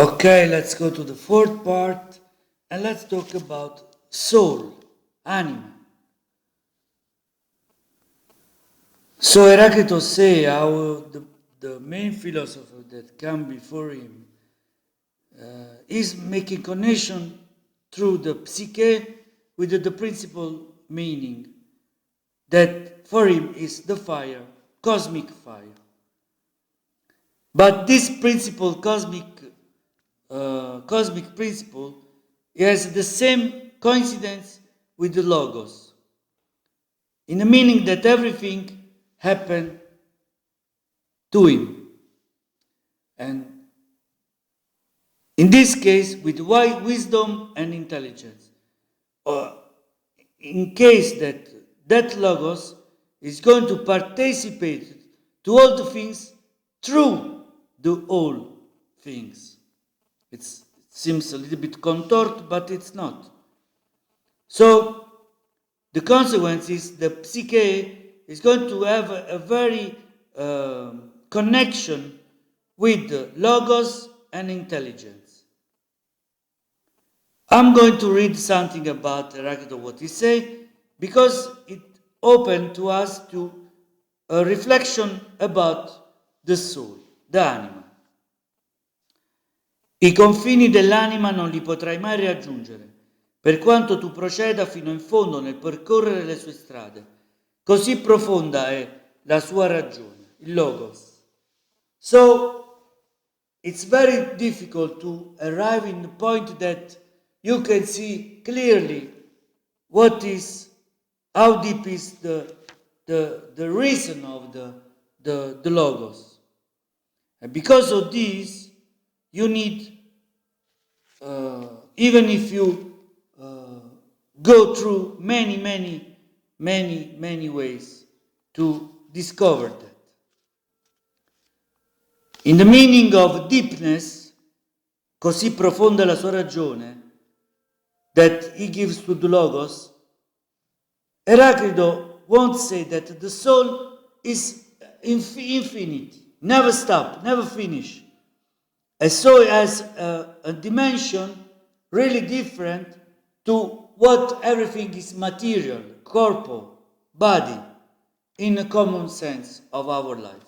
Okay, let's go to the fourth part and let's talk about soul, anima. So Eraclito say how the main philosopher that came before him is making connection through the psyche with the principal meaning that for him is the fire, cosmic fire. But this principle, cosmic principle, has the same coincidence with the logos, in the meaning that everything happened to him. And in this case, with wisdom and intelligence. In case that logos is going to participate to all the things through the all things. It seems a little bit contort, but it's not. So the consequence is the psyche is going to have a very connection with logos and intelligence. I'm going to read something about Eraclito, what he said, because it opened to us to a reflection about the soul, the anima. I confini dell'anima non li potrai mai raggiungere, per quanto tu proceda fino in fondo nel percorrere le sue strade. Così profonda è la sua ragione, il logos. So, it's very difficult to arrive in the point that you can see clearly how deep is the reason of the logos. And because of this, you need, even if you go through many ways to discover that. In the meaning of deepness, così profonda la sua ragione, that he gives to the logos, Eraclito won't say that the soul is infinite, never stop, never finish. And so it has a dimension really different to what everything is material, corporal, body, in a common sense of our life.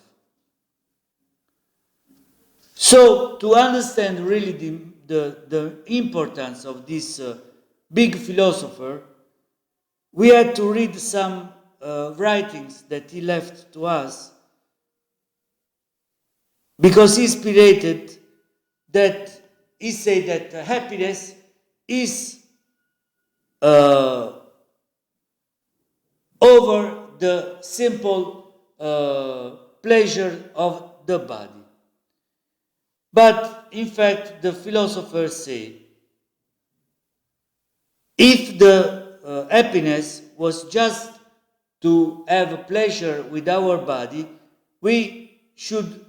So to understand really the importance of this big philosopher, we had to read some writings that he left to us, because he inspired that he said that happiness is over the simple pleasure of the body. But in fact, the philosophers say, if the happiness was just to have pleasure with our body, we should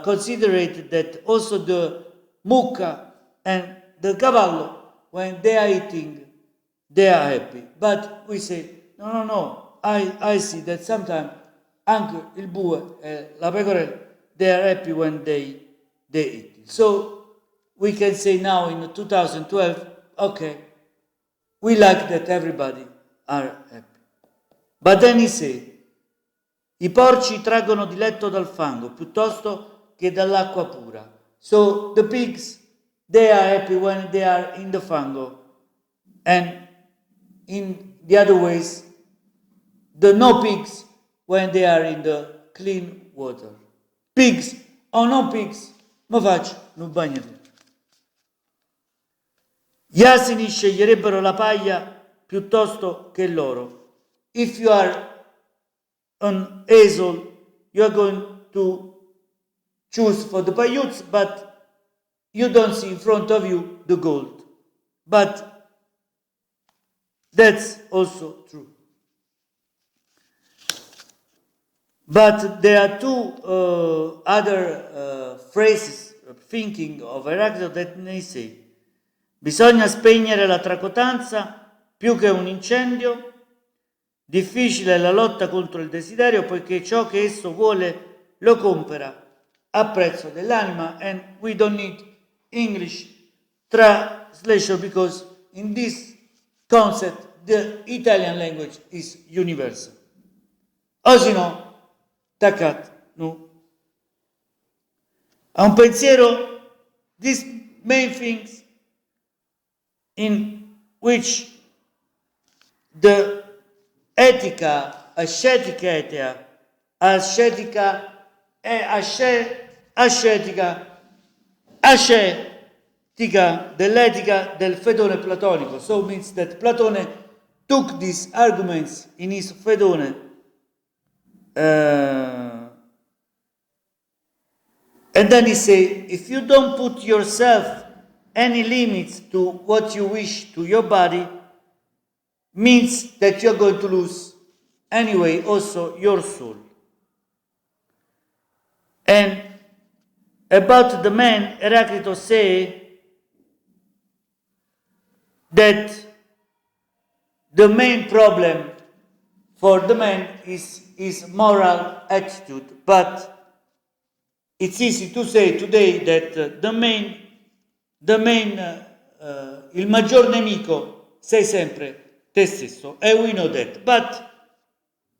consider it that also the mucca and the cavallo, when they are eating, they are happy. But we say, no, I see that sometimes anche il bue e la pecorella, they are happy when they eat. So we can say now in 2012, okay, we like that everybody are happy. But then he said, i porci traggono diletto dal fango piuttosto che dall'acqua pura. So the pigs, they are happy when they are in the fango. And in the other ways, the no pigs when they are in the clean water. Pigs or no pigs, ma faccio, non bagno. Gli asini sceglierebbero la paglia piuttosto che l'oro. If you are an hazel, you are going to choose for the paiutes, but you don't see in front of you the gold. But that's also true. But there are two other phrases, thinking of Eraclito, that they say, bisogna spegnere la tracotanza più che un incendio, difficile è la lotta contro il desiderio, poiché ciò che esso vuole lo compera a prezzo dell'anima, and we don't need English translation because in this concept the Italian language is universal. Osino, tacat, no. A un pensiero, these main things in which the etica, ascetica dell'etica del Fedone platonico. So means that Platone took these arguments in his Fedone and then he say, if you don't put yourself any limits to what you wish to your body, means that you're going to lose anyway also your soul. And about the man, Eraclito say that the main problem for the man is his moral attitude, but it's easy to say today that il maggior nemico sei sempre te stesso, and we know that. But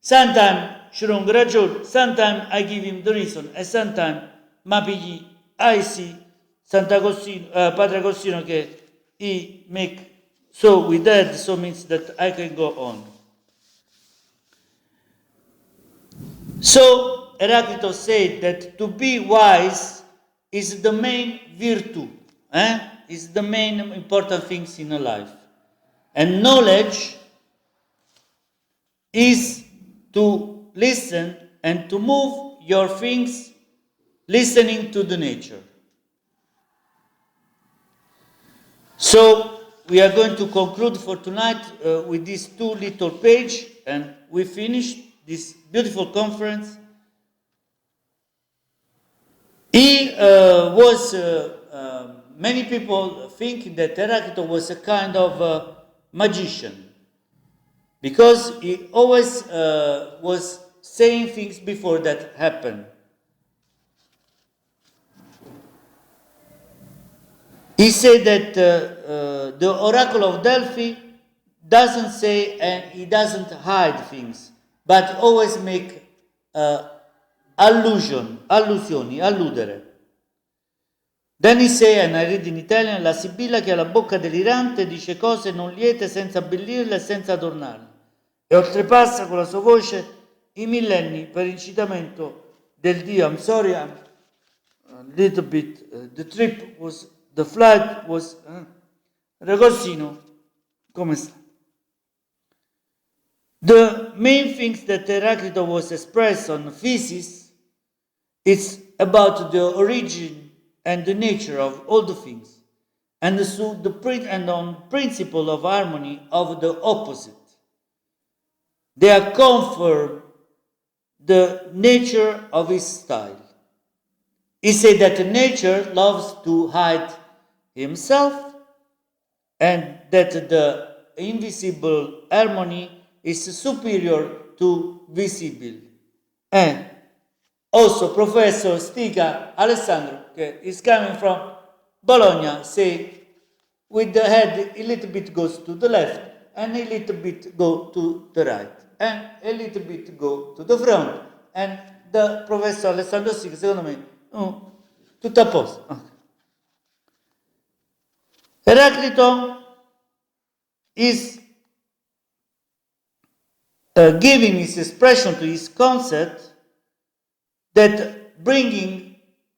sometimes Shrung ragione, sometimes I give him the reason, and sometimes Mapigli, I see Padre Agostino che he make so with that, so means that I can go on. So Eraclito said that to be wise is the main virtue, is the main important things in a life. And knowledge is to listen and to move your things listening to the nature. So we are going to conclude for tonight with these two little pages, and we finish this beautiful conference. He was, many people think that Eraclito was a kind of magician, because he always was saying things before that happened. He said that the Oracle of Delphi doesn't say and he doesn't hide things, but always make allusioni, alludere. Then he say, and I read in Italian, la Sibilla che ha la bocca delirante dice cose non liete senza abbellirle e senza adornarle, e oltrepassa con la sua voce i millenni per incitamento del Dio. I'm sorry, I'm a little bit, the flight was, Ragosino, come sta? The main things that Eraclito was expressed on physis is about the origin and the nature of all the things, and on principle of harmony of the opposite. They are confirm the nature of his style. He said that nature loves to hide himself, and that the invisible harmony is superior to visible. And also Professor Stica Alessandro, is coming from Bologna, say with the head a little bit goes to the left and a little bit go to the right and a little bit go to the front, and the Professor Alessandro Stica, secondo me, tutto a posto. Okay. Eraclito is giving his expression to his concept, that bringing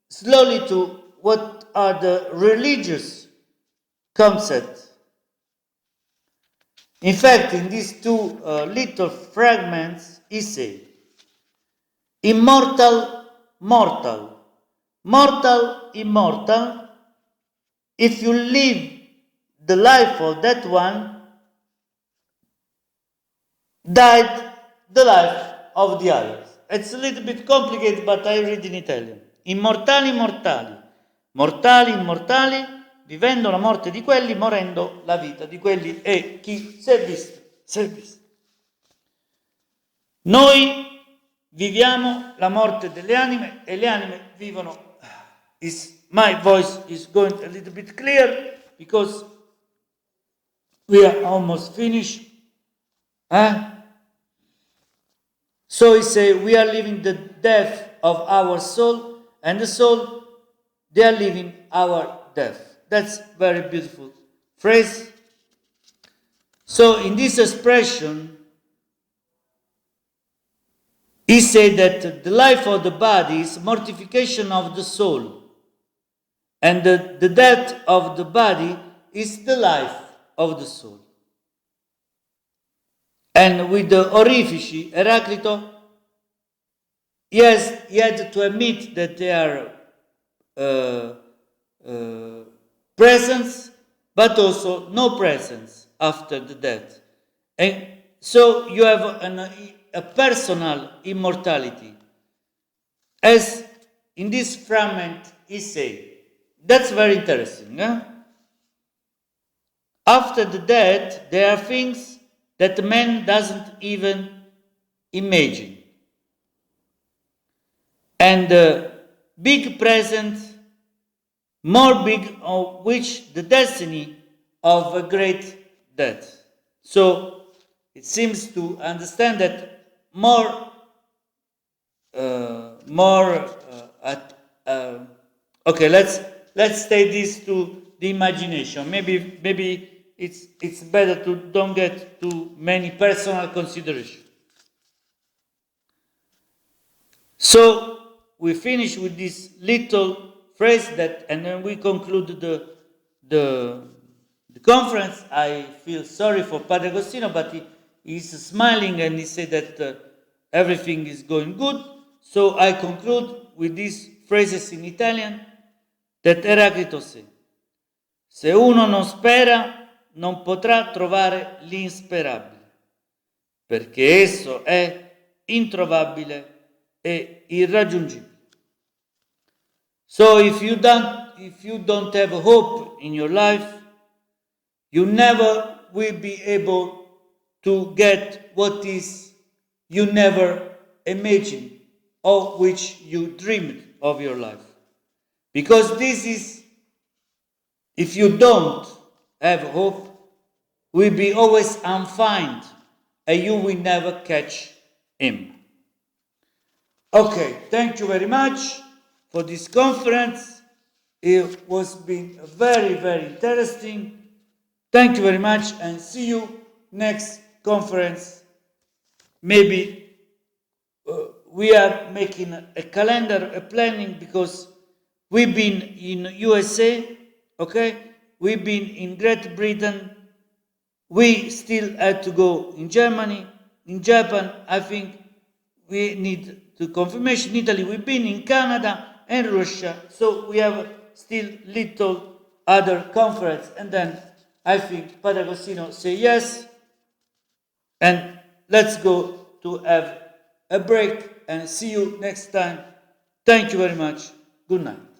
slowly to what are the religious concepts. In fact, in these two little fragments, he says, immortal, mortal, mortal, immortal. If you live the life of that one, died the life of the others. It's a little bit complicated, but I read in Italian. Immortali, immortali, mortali, immortali, vivendo la morte di quelli, morendo la vita di quelli. E chi si è visto, si è visto. Noi viviamo la morte delle anime e le anime vivono my voice is going a little bit clear because we are almost finished. So he say, we are living the death of our soul, and the soul, they are living our death. That's very beautiful phrase. So in this expression, he said that the life of the body is mortification of the soul, and the death of the body is the life of the soul. And with the orifici, Eraclito, he had to admit that they are presence, but also no presence after the death. And so you have a personal immortality. As in this fragment he said, that's very interesting. After the death, there are things that man doesn't even imagine. And big present, more big, of which the destiny of a great death. So it seems to understand that okay, let's take this to the imagination. Maybe it's better to don't get too many personal considerations. So we finish with this little phrase that, and then we conclude the conference. I feel sorry for Padre Agostino, but he's smiling and he said that everything is going good. So I conclude with these phrases in Italian that Eraclito said. Se uno non spera, non potrà trovare l'insperabile, perché esso è introvabile e irraggiungibile. So if you don't have hope in your life, you never will be able to get what is you never imagined or which you dreamed of your life. Because this is, if you don't have hope, will be always unfound and you will never catch him. Okay, thank you very much for this conference. It was been very, very interesting. Thank you very much and see you next conference. Maybe we are making a calendar, a planning, because we've been in USA, okay? We've been in Great Britain. We still had to go in Germany, in Japan. I think we need to confirmation. In Italy, we've been in Canada and Russia. So we have still little other conference. And then I think Padre Agostino say yes. And let's go to have a break and see you next time. Thank you very much. Good night.